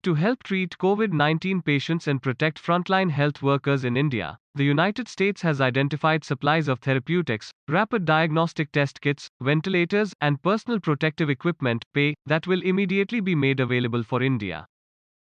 To help treat COVID-19 patients and protect frontline health workers in India, the United States has identified supplies of therapeutics, rapid diagnostic test kits, ventilators, and personal protective equipment (PPE) that will immediately be made available for India.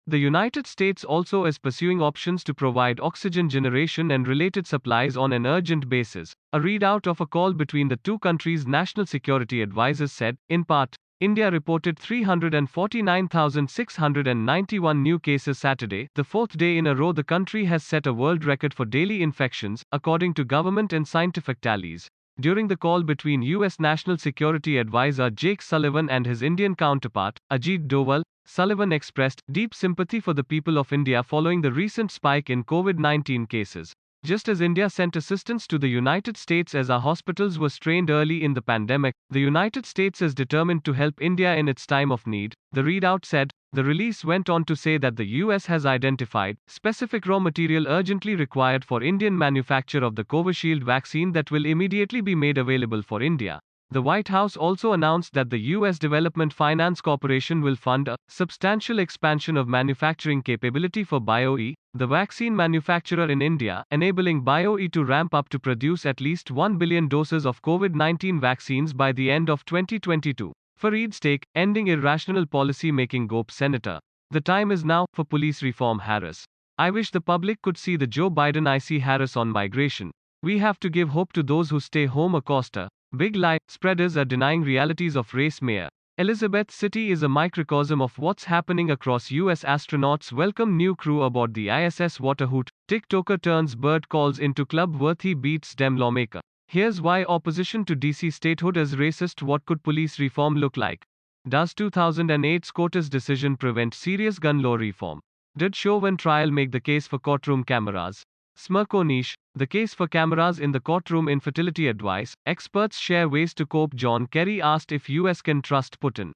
The United States also is pursuing options to provide oxygen generation and related supplies on an urgent basis. A readout of a call between the two countries' national security advisors said, in part, India reported 349,691 new cases Saturday, the fourth day in a row the country has set a world record for daily infections, according to government and scientific tallies. During the call between U.S. National Security Advisor Jake Sullivan and his Indian counterpart, Ajit Doval, Sullivan expressed deep sympathy for the people of India following the recent spike in COVID-19 cases. Just as India sent assistance to the United States as our hospitals were strained early in the pandemic, the United States is determined to help India in its time of need, the readout said. The release went on to say that the US has identified specific raw material urgently required for Indian manufacture of the Covishield vaccine that will immediately be made available for India. The White House also announced that the U.S. Development Finance Corporation will fund a substantial expansion of manufacturing capability for BioE, the vaccine manufacturer in India, enabling BioE to ramp up to produce at least 1 billion doses of COVID-19 vaccines by the end of 2022. Fareed Stake, ending irrational policy making GOP Senator. The time is now for police reform. Harris. I wish the public could see the Joe Biden I see Harris on migration. We have to give hope to those who stay home. Acosta. Big lie, spreaders are denying realities of race. Mayor Elizabeth City is a microcosm of what's happening across US. Astronauts welcome new crew aboard the ISS Waterhoot. TikToker turns bird calls into club-worthy beats Dem lawmaker. Here's why opposition to DC statehood is racist. What could police reform look like? Does 2008 SCOTUS decision prevent serious gun law reform? Did Chauvin trial make the case for courtroom cameras? Smirkonish, the case for cameras in the courtroom. Infertility advice, experts share ways to cope. John Kerry asked if US can trust Putin.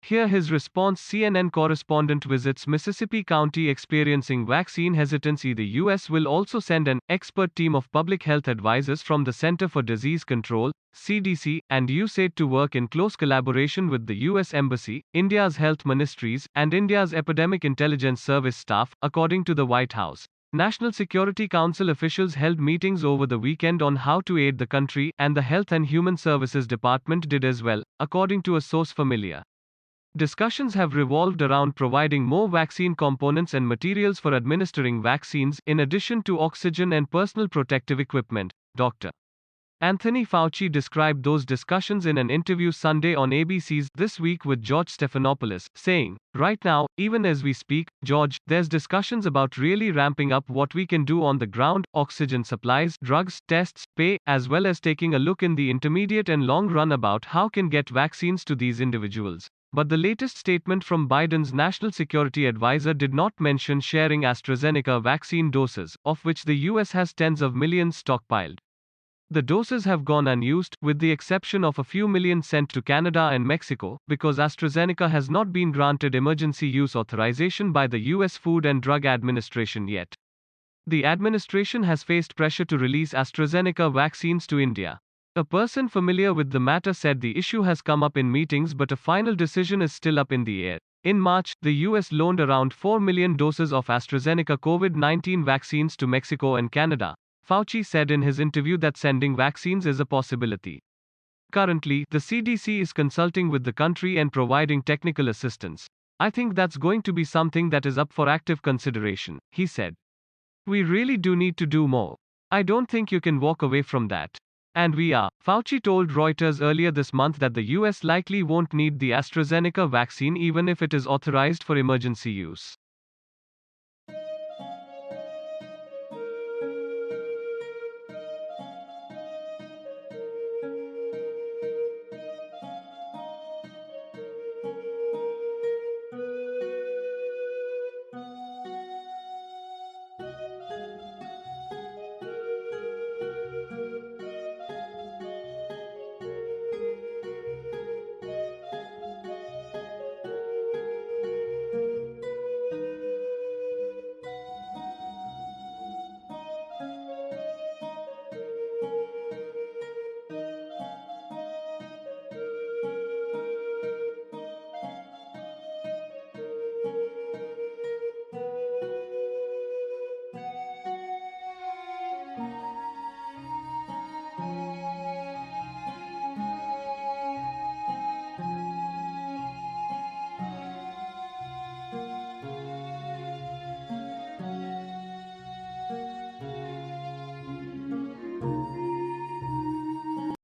Hear his response. CNN correspondent visits Mississippi County experiencing vaccine hesitancy. The US will also send an expert team of public health advisors from the Center for Disease Control, CDC, and USAID to work in close collaboration with the US Embassy, India's health ministries, and India's Epidemic Intelligence Service staff, according to the White House. National Security Council officials held meetings over the weekend on how to aid the country, and the Health and Human Services Department did as well, according to a source familiar. Discussions have revolved around providing more vaccine components and materials for administering vaccines, in addition to oxygen and personal protective equipment. Dr. Anthony Fauci described those discussions in an interview Sunday on ABC's This Week with George Stephanopoulos, saying, "Right now, even as we speak, George, there's discussions about really ramping up what we can do on the ground, oxygen supplies, drugs, tests, pay, as well as taking a look in the intermediate and long run about how can get vaccines to these individuals." But the latest statement from Biden's national security advisor did not mention sharing AstraZeneca vaccine doses, of which the US has tens of millions stockpiled. The doses have gone unused, with the exception of a few million sent to Canada and Mexico, because AstraZeneca has not been granted emergency use authorization by the US Food and Drug Administration yet. The administration has faced pressure to release AstraZeneca vaccines to India. A person familiar with the matter said the issue has come up in meetings, but a final decision is still up in the air. In March, the US loaned around 4 million doses of AstraZeneca COVID-19 vaccines to Mexico and Canada. Fauci said in his interview that sending vaccines is a possibility. Currently, the CDC is consulting with the country and providing technical assistance. I think that's going to be something that is up for active consideration, he said. We really do need to do more. I don't think you can walk away from that. And we are. Fauci told Reuters earlier this month that the US likely won't need the AstraZeneca vaccine even if it is authorized for emergency use.